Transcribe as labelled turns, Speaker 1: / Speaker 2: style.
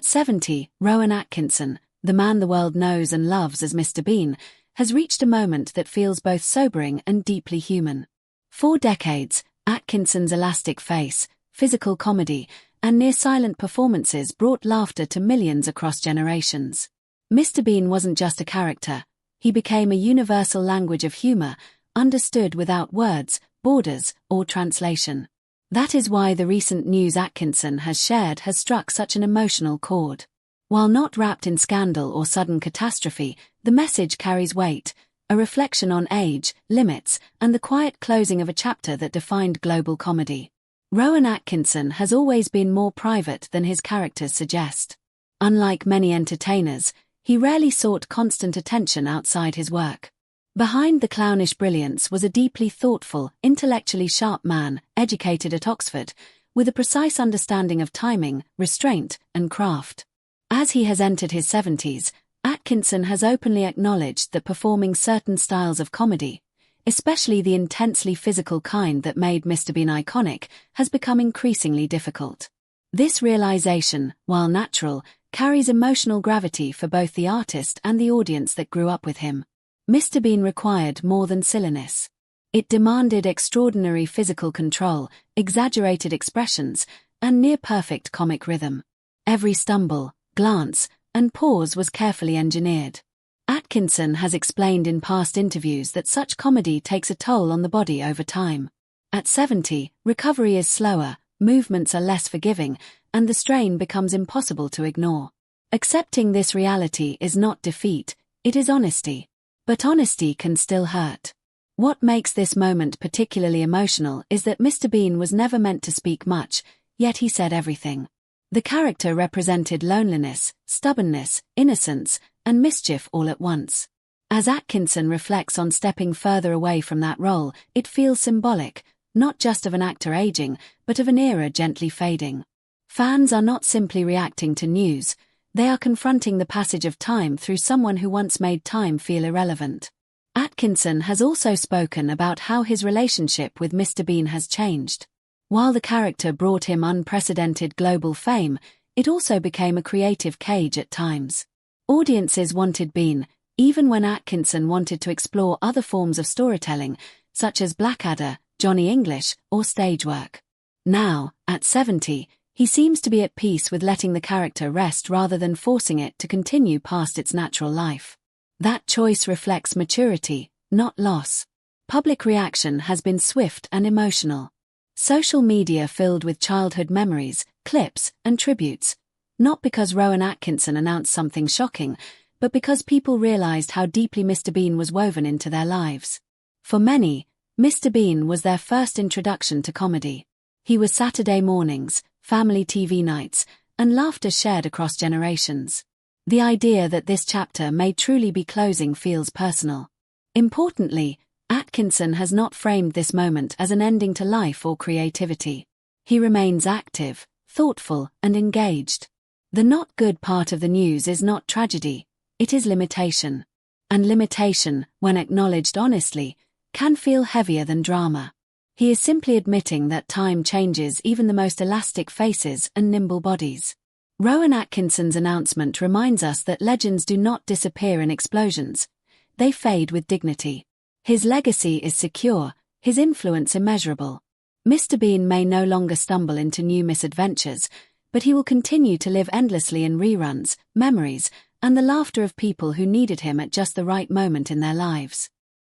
Speaker 1: At 70, Rowan Atkinson, the man the world knows and loves as Mr. Bean, has reached a moment that feels both sobering and deeply human. For decades, Atkinson's elastic face, physical comedy, and near-silent performances brought laughter to millions across generations. Mr. Bean wasn't just a character, he became a universal language of humor, understood without words, borders, or translation. That is why the recent news Atkinson has shared has struck such an emotional chord. While not wrapped in scandal or sudden catastrophe, the message carries weight, a reflection on age, limits, and the quiet closing of a chapter that defined global comedy. Rowan Atkinson has always been more private than his characters suggest. Unlike many entertainers, he rarely sought constant attention outside his work. Behind the clownish brilliance was a deeply thoughtful, intellectually sharp man, educated at Oxford, with a precise understanding of timing, restraint, and craft. As he has entered his 70s, Atkinson has openly acknowledged that performing certain styles of comedy, especially the intensely physical kind that made Mr. Bean iconic, has become increasingly difficult. This realization, while natural, carries emotional gravity for both the artist and the audience that grew up with him. Mr. Bean required more than silliness. It demanded extraordinary physical control, exaggerated expressions, and near-perfect comic rhythm. Every stumble, glance, and pause was carefully engineered. Atkinson has explained in past interviews that such comedy takes a toll on the body over time. At 70, recovery is slower, movements are less forgiving, and the strain becomes impossible to ignore. Accepting this reality is not defeat, it is honesty. But honesty can still hurt. What makes this moment particularly emotional is that Mr. Bean was never meant to speak much, yet he said everything. The character represented loneliness, stubbornness, innocence, and mischief all at once. As Atkinson reflects on stepping further away from that role, it feels symbolic, not just of an actor aging, but of an era gently fading. Fans are not simply reacting to news, they are confronting the passage of time through someone who once made time feel irrelevant. Atkinson has also spoken about how his relationship with Mr. Bean has changed. While the character brought him unprecedented global fame, it also became a creative cage at times. Audiences wanted Bean, even when Atkinson wanted to explore other forms of storytelling, such as Blackadder, Johnny English, or stage work. Now, at 70, he seems to be at peace with letting the character rest rather than forcing it to continue past its natural life. That choice reflects maturity, not loss. Public reaction has been swift and emotional. Social media filled with childhood memories, clips, and tributes, not because Rowan Atkinson announced something shocking, but because people realized how deeply Mr. Bean was woven into their lives. For many, Mr. Bean was their first introduction to comedy. He was Saturday mornings, family TV nights, and laughter shared across generations. The idea that this chapter may truly be closing feels personal. Importantly, Atkinson has not framed this moment as an ending to life or creativity. He remains active, thoughtful, and engaged. The not good part of the news is not tragedy, it is limitation. And limitation, when acknowledged honestly, can feel heavier than drama. He is simply admitting that time changes even the most elastic faces and nimble bodies. Rowan Atkinson's announcement reminds us that legends do not disappear in explosions. They fade with dignity. His legacy is secure, his influence immeasurable. Mr. Bean may no longer stumble into new misadventures, but he will continue to live endlessly in reruns, memories, and the laughter of people who needed him at just the right moment in their lives.